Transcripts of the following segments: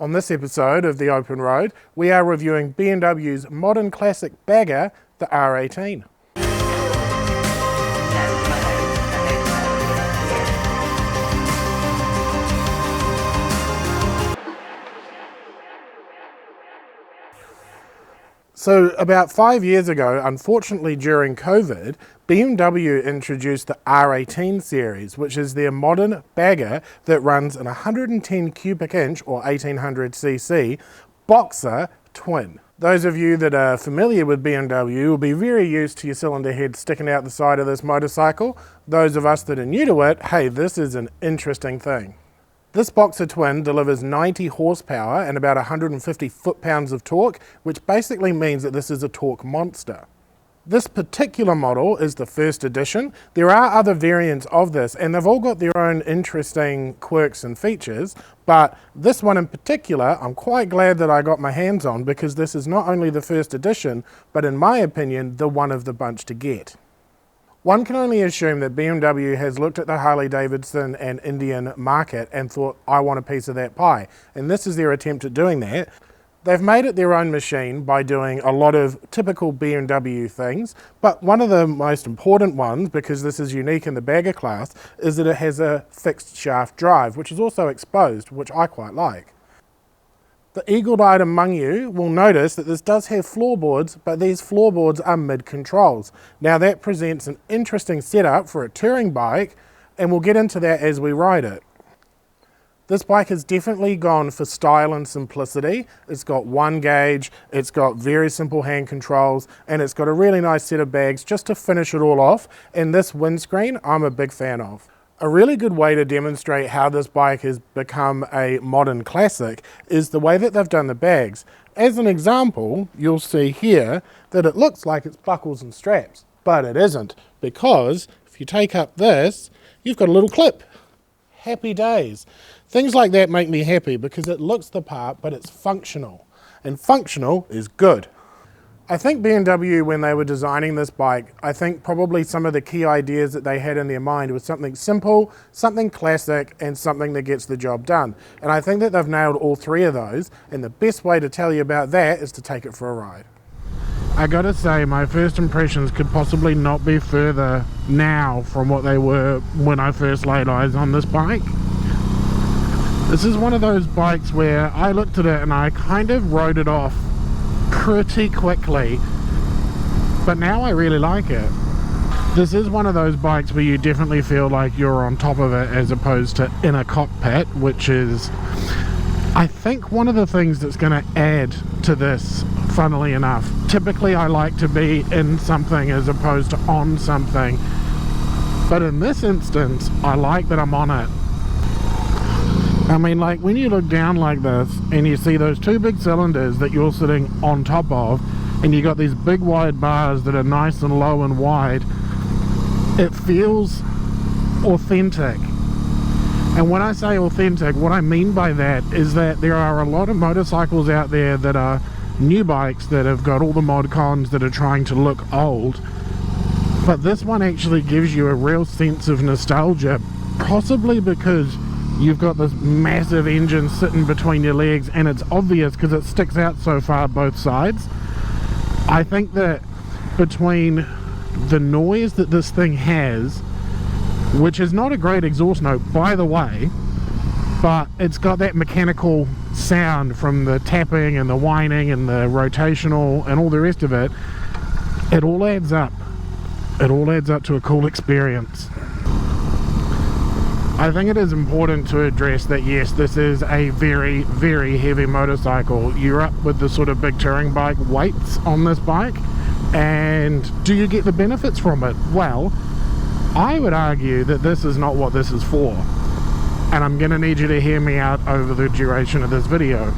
On this episode of The Open Road, we are reviewing BMW's modern classic bagger, the R18. So about 5 years ago, unfortunately during COVID, BMW introduced the R18 series, which is their modern bagger that runs an 110 cubic inch or 1800cc boxer twin. Those of you that are familiar with BMW will be very used to your cylinder head sticking out the side of this motorcycle. Those of us that are new to it, hey, this is an interesting thing. This boxer twin delivers 90 horsepower and about 150 foot-pounds of torque, which basically means that this is a torque monster. This particular model is the First Edition. There are other variants of this, and they've all got their own interesting quirks and features, but this one in particular, I'm quite glad that I got my hands on, because this is not only the First Edition, but in my opinion, the one of the bunch to get. One can only assume that BMW has looked at the Harley-Davidson and Indian market and thought, I want a piece of that pie. And this is their attempt at doing that. They've made it their own machine by doing a lot of typical BMW things, but one of the most important ones, because this is unique in the bagger class, is that it has a fixed shaft drive, which is also exposed, which I quite like. The eagle-eyed among you will notice that this does have floorboards, but these floorboards are mid-controls. Now that presents an interesting setup for a touring bike, and we'll get into that as we ride it. This bike has definitely gone for style and simplicity. It's got one gauge, it's got very simple hand controls, and it's got a really nice set of bags just to finish it all off, and this windscreen I'm a big fan of. A really good way to demonstrate how this bike has become a modern classic is the way that they've done the bags. As an example, you'll see here that it looks like it's buckles and straps, but it isn't, because if you take up this, you've got a little clip. Happy days. Things like that make me happy because it looks the part, but it's functional, and functional is good. I think BMW, when they were designing this bike, I think probably some of the key ideas that they had in their mind was something simple, something classic, and something that gets the job done. And I think that they've nailed all three of those, and the best way to tell you about that is to take it for a ride. I gotta say, my first impressions could possibly not be further now from what they were when I first laid eyes on this bike. This is one of those bikes where I looked at it and I kind of wrote it off pretty quickly, but now I really like it. This is one of those bikes where you definitely feel like you're on top of it as opposed to in a cockpit, which is, I think, one of the things that's going to add to this, funnily enough. Typically I like to be in something as opposed to on something, but in this instance I like that I'm on it. I mean, like, when you look down like this and you see those two big cylinders that you're sitting on top of, and you got these big wide bars that are nice and low and wide, it feels authentic. And when I say authentic, what I mean by that is that there are a lot of motorcycles out there that are new bikes that have got all the mod cons that are trying to look old, but this one actually gives you a real sense of nostalgia, possibly because you've got this massive engine sitting between your legs, and it's obvious because it sticks out so far both sides. I think that between the noise that this thing has, which is not a great exhaust note by the way, but it's got that mechanical sound from the tapping and the whining and the rotational and all the rest of it, it all adds up. It all adds up to a cool experience. I think it is important to address that yes, this is a very, very heavy motorcycle. You're up with the sort of big touring bike weights on this bike, and do you get the benefits from it? Well, I would argue that this is not what this is for, and I'm going to need you to hear me out over the duration of this video.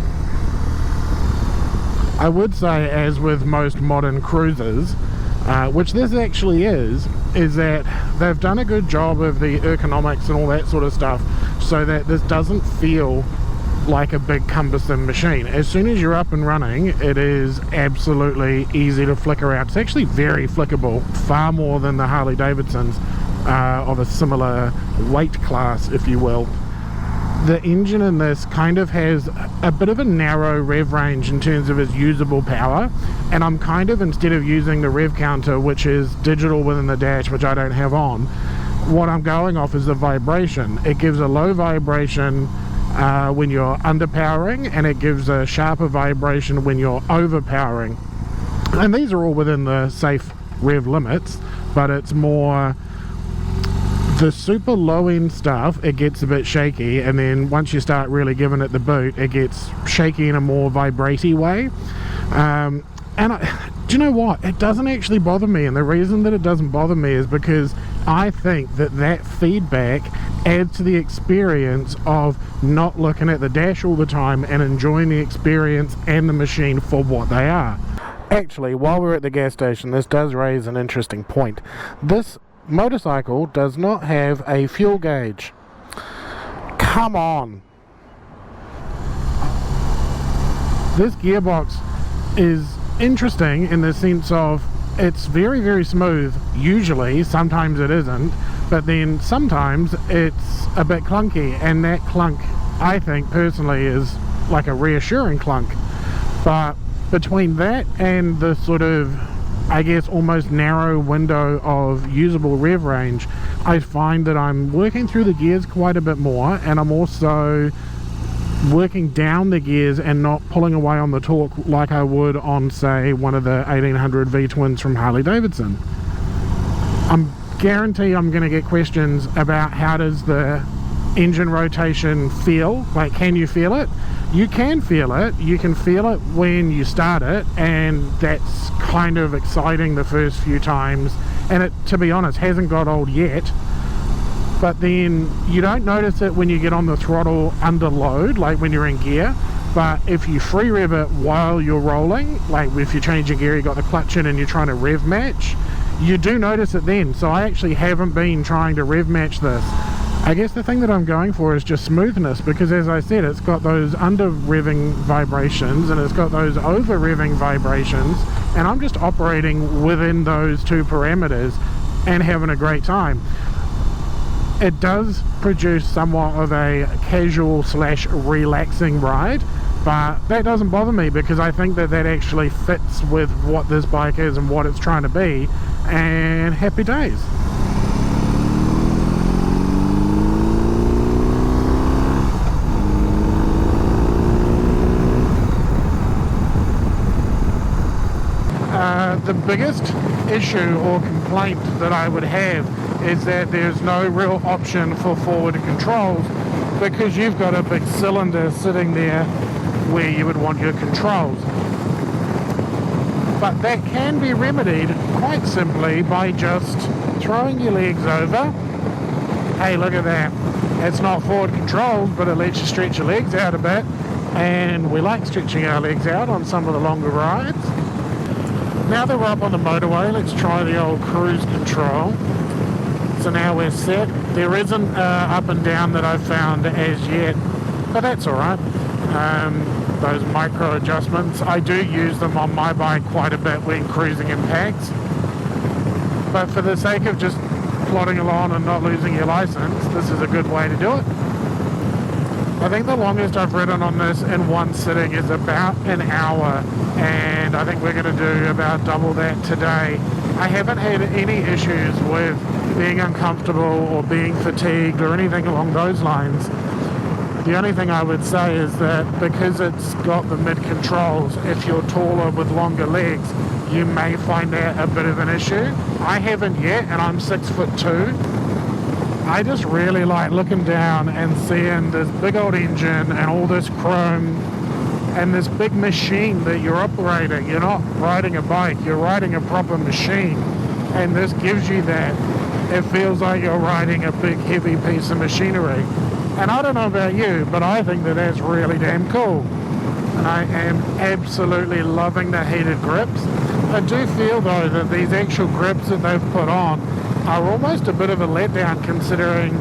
I would say, as with most modern cruisers, which this actually is that they've done a good job of the ergonomics and all that sort of stuff, so that this doesn't feel like a big cumbersome machine. As soon as you're up and running, it is absolutely easy to flick around. It's actually very flickable, far more than the Harley-Davidsons of a similar weight class, if you will. the engine in this kind of has a bit of a narrow rev range in terms of its usable power, and I'm kind of, instead of using the rev counter, which is digital within the dash, which I don't have on, what I'm going off is the vibration. It gives a low vibration when you're underpowering, and it gives a sharper vibration when you're overpowering, and these are all within the safe rev limits, but it's more the super low end stuff. It gets a bit shaky, and then once you start really giving it the boot, it gets shaky in a more vibraty way. Do you know what? It doesn't actually bother me, and the reason that it doesn't bother me is because I think that feedback adds to the experience of not looking at the dash all the time and enjoying the experience and the machine for what they are. Actually, while we're at the gas station, this does raise an interesting point. This motorcycle does not have a fuel gauge. Come on. This gearbox is interesting in the sense of it's very, very smooth usually. Sometimes it isn't, but then sometimes it's a bit clunky, and that clunk, I think personally, is like a reassuring clunk. But between that and the sort of, I guess, almost narrow window of usable rev range, I find that I'm working through the gears quite a bit more, and I'm also working down the gears and not pulling away on the torque like I would on, say, one of the 1800 V-twins from Harley Davidson. I'm guarantee I'm going to get questions about how does the engine rotation feel, like can you feel it? You can feel it. You can feel it when you start it, and that's kind of exciting the first few times, and it, to be honest, hasn't got old yet. But then you don't notice it when you get on the throttle under load, like when you're in gear. But if you free rev it while you're rolling, like if you're changing gear, you got the clutch in and you're trying to rev match, you do notice it then. So I actually haven't been trying to rev match this. I guess the thing that I'm going for is just smoothness, because as I said, it's got those under revving vibrations and it's got those over revving vibrations, and I'm just operating within those two parameters and having a great time. It does produce somewhat of a casual / relaxing ride, but that doesn't bother me because I think that that actually fits with what this bike is and what it's trying to be, and happy days. The biggest issue or complaint that I would have is that there's no real option for forward controls, because you've got a big cylinder sitting there where you would want your controls. But that can be remedied quite simply by just throwing your legs over. Hey, look at that. It's not forward controls, but it lets you stretch your legs out a bit, and we like stretching our legs out on some of the longer rides. Now that we're up on the motorway, let's try the old cruise control. So now we're set. There isn't up and down that I've found as yet, but that's alright. Those micro adjustments, I do use them on my bike quite a bit when cruising in packs. But for the sake of just plodding along and not losing your license, this is a good way to do it. I think the longest I've ridden on this in one sitting is about an hour, and I think we're going to do about double that today. I haven't had any issues with being uncomfortable or being fatigued or anything along those lines. The only thing I would say is that because it's got the mid controls, if you're taller with longer legs, you may find that a bit of an issue. I haven't yet, and I'm 6'2". I just really like looking down and seeing this big old engine and all this chrome and this big machine that you're operating. You're not riding a bike, you're riding a proper machine, and this gives you that. It feels like you're riding a big heavy piece of machinery. And I don't know about you, but I think that that's really damn cool. And I am absolutely loving the heated grips. I do feel though that these actual grips that they've put on are almost a bit of a letdown, considering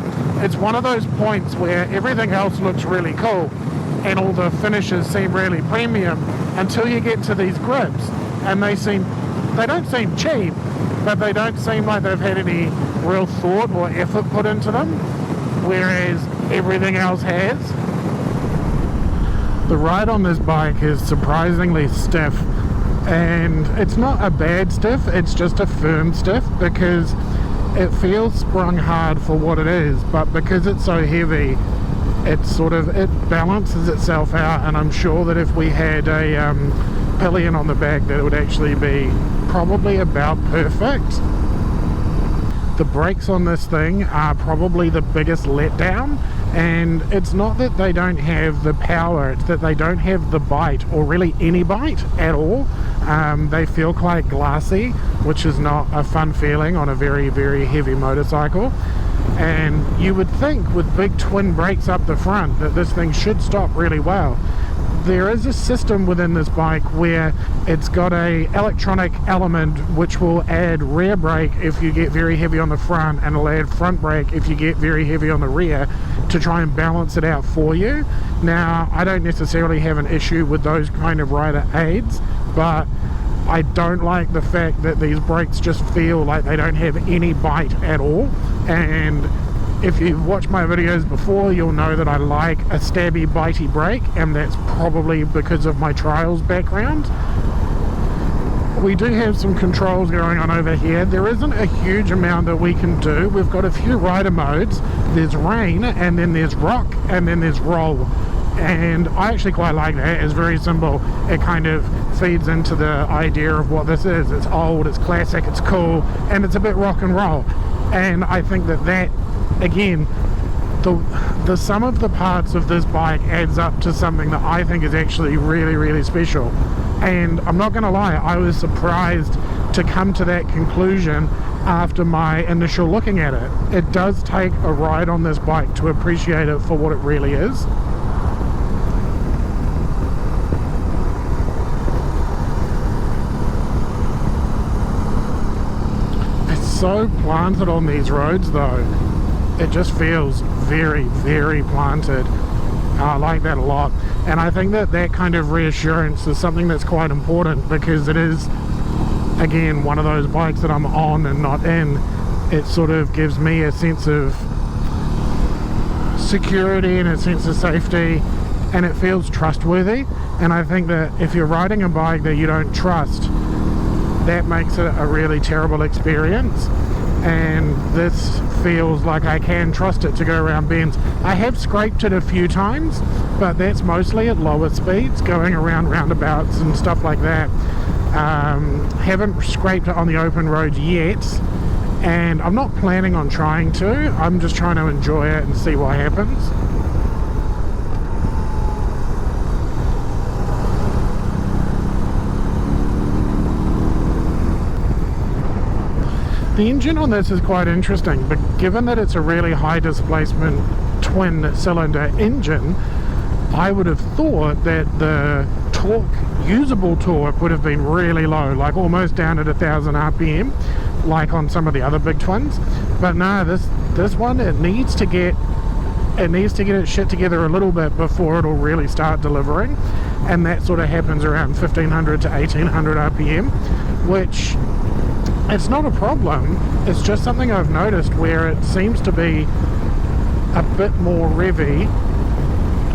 it's one of those points where everything else looks really cool and all the finishes seem really premium until you get to these grips, and they don't seem cheap, but they don't seem like they've had any real thought or effort put into them. Whereas everything else has. The ride on this bike is surprisingly stiff, and it's not a bad stiff, it's just a firm stiff, because it feels sprung hard for what it is, but because it's so heavy, it balances itself out. And I'm sure that if we had a pillion on the back, that it would actually be probably about perfect. The brakes on this thing are probably the biggest letdown, and it's not that they don't have the power, it's that they don't have the bite, or really any bite at all. They feel quite glassy, which is not a fun feeling on a very, very heavy motorcycle. And you would think with big twin brakes up the front that this thing should stop really well. There is a system within this bike where it's got a electronic element which will add rear brake if you get very heavy on the front, and it'll add front brake if you get very heavy on the rear, to try and balance it out for you. Now, I don't necessarily have an issue with those kind of rider aids, but I don't like the fact that these brakes just feel like they don't have any bite at all. And if you've watched my videos before, you'll know that I like a stabby, bitey brake, and that's probably because of my trials background. We do have some controls going on over here. There isn't a huge amount that we can do. We've got a few rider modes. There's rain, and then there's rock, and then there's roll. And I actually quite like that. It's very simple. It kind of feeds into the idea of what this is. It's old, it's classic, it's cool, and it's a bit rock and roll. And I think that again, the sum of the parts of this bike adds up to something that I think is actually really, really special. And I'm not going to lie, I was surprised to come to that conclusion after my initial looking at it. It does take a ride on this bike to appreciate it for what it really is. So planted on these roads though, it just feels very, very planted. I like that a lot, and I think that kind of reassurance is something that's quite important, because it is, again, one of those bikes that I'm on and not in. It sort of gives me a sense of security and a sense of safety, and it feels trustworthy. And I think that if you're riding a bike that you don't trust, that makes it a really terrible experience. And this feels like I can trust it to go around bends. I have scraped it a few times, but that's mostly at lower speeds, going around roundabouts and stuff like that. Haven't scraped it on the open road yet, and I'm not planning on trying to. I'm just trying to enjoy it and see what happens. The engine on this is quite interesting, but given that it's a really high displacement twin cylinder engine, I would have thought that the torque, usable torque, would have been really low, like almost down at 1000 RPM, like on some of the other big twins. But no, this one, it needs to get its shit together a little bit before it'll really start delivering, and that sort of happens around 1500 to 1800 RPM, which, it's not a problem. It's just something I've noticed where it seems to be a bit more revvy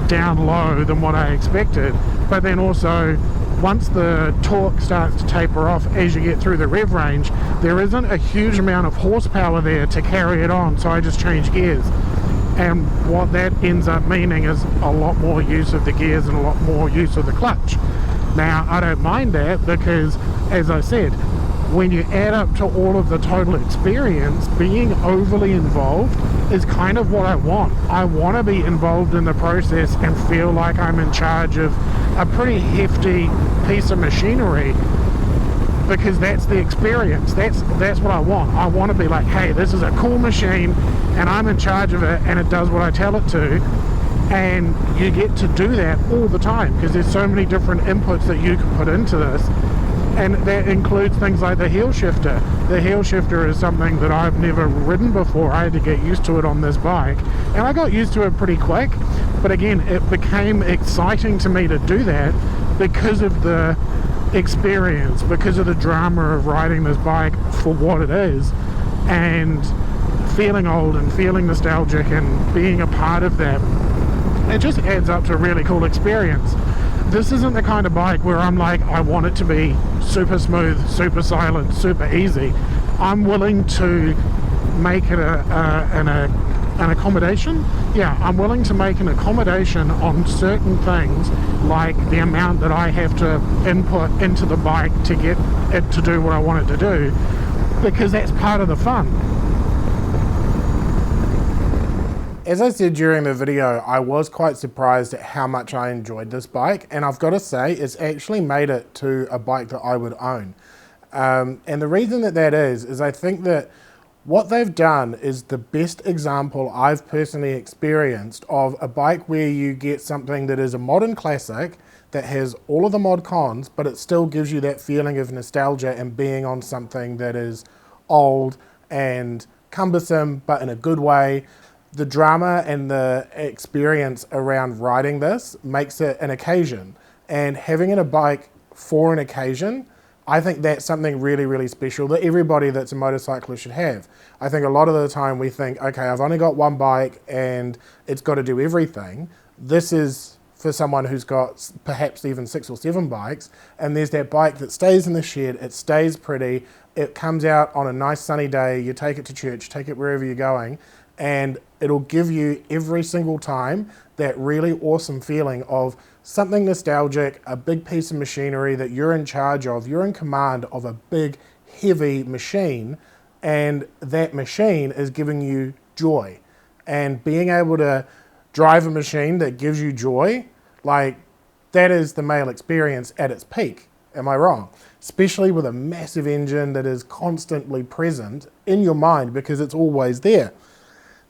down low than what I expected. But then also, once the torque starts to taper off as you get through the rev range, there isn't a huge amount of horsepower there to carry it on, so I just change gears. And what that ends up meaning is a lot more use of the gears and a lot more use of the clutch. Now, I don't mind that, because, as I said, when you add up to all of the total experience, being overly involved is kind of what I want. I want to be involved in the process and feel like I'm in charge of a pretty hefty piece of machinery, because that's the experience. That's what I want. I want to be like, hey, this is a cool machine and I'm in charge of it, and it does what I tell it to. And you get to do that all the time, because there's so many different inputs that you can put into this. And that includes things like the heel shifter. The heel shifter is something that I've never ridden before. I had to get used to it on this bike, and I got used to it pretty quick. But again, it became exciting to me to do that because of the experience, because of the drama of riding this bike for what it is. And feeling old and feeling nostalgic and being a part of that, it just adds up to a really cool experience. This isn't the kind of bike where I'm like, I want it to be super smooth, super silent, super easy. I'm willing to make it an accommodation. Yeah, I'm willing to make an accommodation on certain things, like the amount that I have to input into the bike to get it to do what I want it to do, because that's part of the fun. As I said during the video, I was quite surprised at how much I enjoyed this bike, and I've got to say it's actually made it to a bike that I would own. And the reason that is I think that what they've done is the best example I've personally experienced of a bike where you get something that is a modern classic that has all of the mod cons, but it still gives you that feeling of nostalgia and being on something that is old and cumbersome, but in a good way. The drama and the experience around riding this makes it an occasion, and having a bike for an occasion, I think that's something really, really special that everybody that's a motorcyclist should have. I think a lot of the time we think, okay, I've only got one bike and it's got to do everything. This is for someone who's got perhaps even 6 or 7 bikes, and there's that bike that stays in the shed, it stays pretty, it comes out on a nice sunny day, you take it to church, take it wherever you're going, and it'll give you every single time that really awesome feeling of something nostalgic, a big piece of machinery that you're in charge of. You're in command of a big, heavy machine, and that machine is giving you joy. And being able to drive a machine that gives you joy, like, that is the male experience at its peak. Am I wrong? Especially with a massive engine that is constantly present in your mind because it's always there.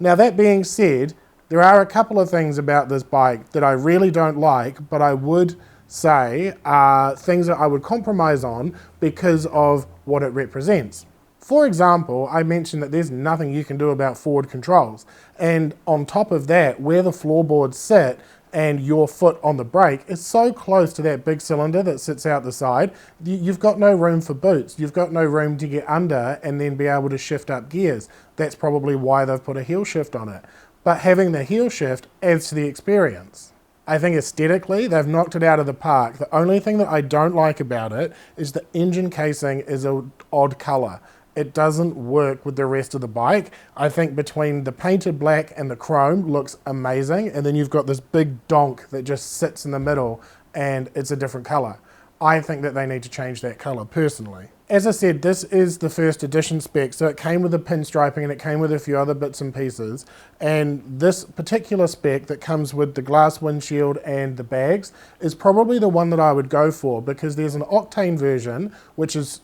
Now, that being said, there are a couple of things about this bike that I really don't like, but I would say are things that I would compromise on because of what it represents. For example, I mentioned that there's nothing you can do about forward controls. And on top of that, where the floorboards sit and your foot on the brake is so close to that big cylinder that sits out the side, you've got no room for boots. You've got no room to get under and then be able to shift up gears. That's probably why they've put a heel shift on it. But having the heel shift adds to the experience. I think aesthetically, they've knocked it out of the park. The only thing that I don't like about it is the engine casing is an odd color. It doesn't work with the rest of the bike. I think between the painted black and the chrome looks amazing, and then you've got this big donk that just sits in the middle and it's a different color. I think that they need to change that color personally. As I said, this is the first edition spec, so it came with the pinstriping and it came with a few other bits and pieces. And this particular spec that comes with the glass windshield and the bags is probably the one that I would go for, because there's an octane version which is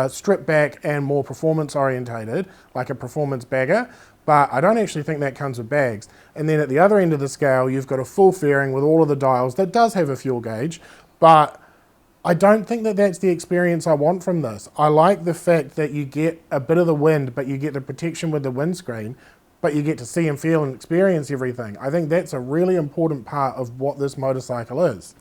stripped back and more performance orientated, like a performance bagger, but I don't actually think that comes with bags. And then at the other end of the scale, you've got a full fairing with all of the dials that does have a fuel gauge, but I don't think that that's the experience I want from this. I like the fact that you get a bit of the wind, but you get the protection with the windscreen, but you get to see and feel and experience everything. I think that's a really important part of what this motorcycle is.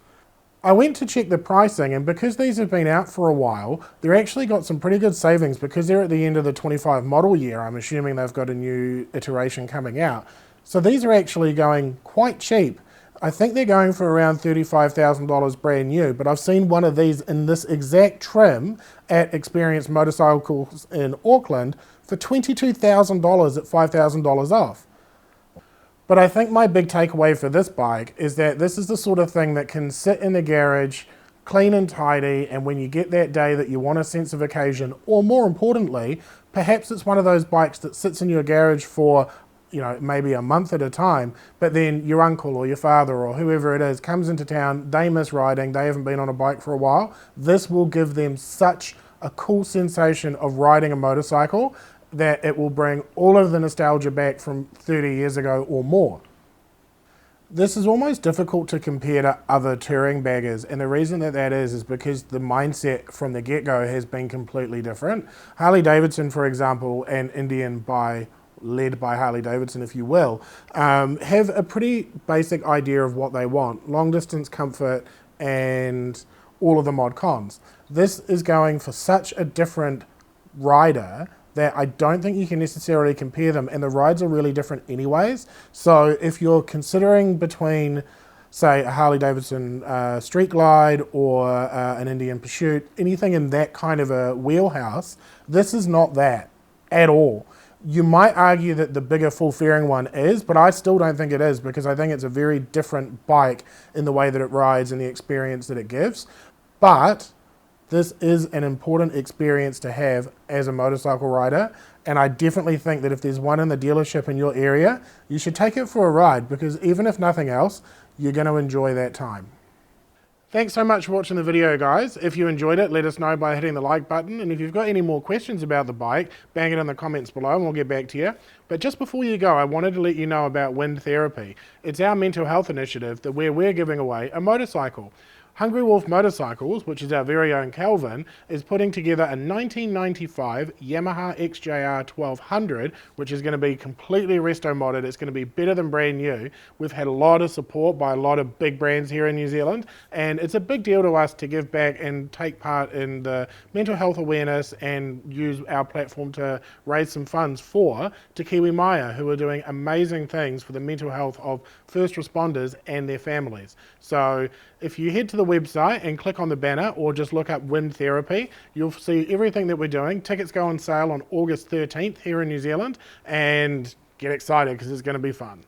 I went to check the pricing, and because these have been out for a while, they're actually got some pretty good savings because they're at the end of the 25 model year. I'm assuming they've got a new iteration coming out. So these are actually going quite cheap. I think they're going for around $35,000 brand new, but I've seen one of these in this exact trim at Experience Motorcycles in Auckland for $22,000 at $5,000 off. But I think my big takeaway for this bike is that this is the sort of thing that can sit in the garage, clean and tidy, and when you get that day that you want a sense of occasion, or more importantly, perhaps it's one of those bikes that sits in your garage for maybe a month at a time, but then your uncle or your father or whoever it is comes into town, they miss riding, they haven't been on a bike for a while. This will give them such a cool sensation of riding a motorcycle that it will bring all of the nostalgia back from 30 years ago or more. This is almost difficult to compare to other touring baggers, and the reason that is because the mindset from the get-go has been completely different. Harley Davidson, for example, and Indian led by Harley Davidson, if you will, have a pretty basic idea of what they want: long distance comfort and all of the mod cons. This is going for such a different rider that I don't think you can necessarily compare them, and the rides are really different anyways. So if you're considering between, say, a Harley Davidson Street Glide or an Indian Pursuit, anything in that kind of a wheelhouse, this is not that at all. You might argue that the bigger full fairing one is, but I still don't think it is, because I think it's a very different bike in the way that it rides and the experience that it gives. But this is an important experience to have as a motorcycle rider, and I definitely think that if there's one in the dealership in your area, you should take it for a ride, because even if nothing else, you're going to enjoy that time. Thanks so much for watching the video, guys. If you enjoyed it, let us know by hitting the like button, and if you've got any more questions about the bike, bang it in the comments below and we'll get back to you. But just before you go, I wanted to let you know about Wind Therapy. It's our mental health initiative where we're giving away a motorcycle. Hungry Wolf Motorcycles, which is our very own Calvin, is putting together a 1995 Yamaha XJR 1200, which is going to be completely resto modded. It's going to be better than brand new. We've had a lot of support by a lot of big brands here in New Zealand, and it's a big deal to us to give back and take part in the mental health awareness and use our platform to raise some funds for Te Kiwi Maya, who are doing amazing things for the mental health of first responders and their families. So if you head to the website and click on the banner, or just look up Wind Therapy, you'll see everything that we're doing. Tickets go on sale on August 13th here in New Zealand, and get excited because it's going to be fun.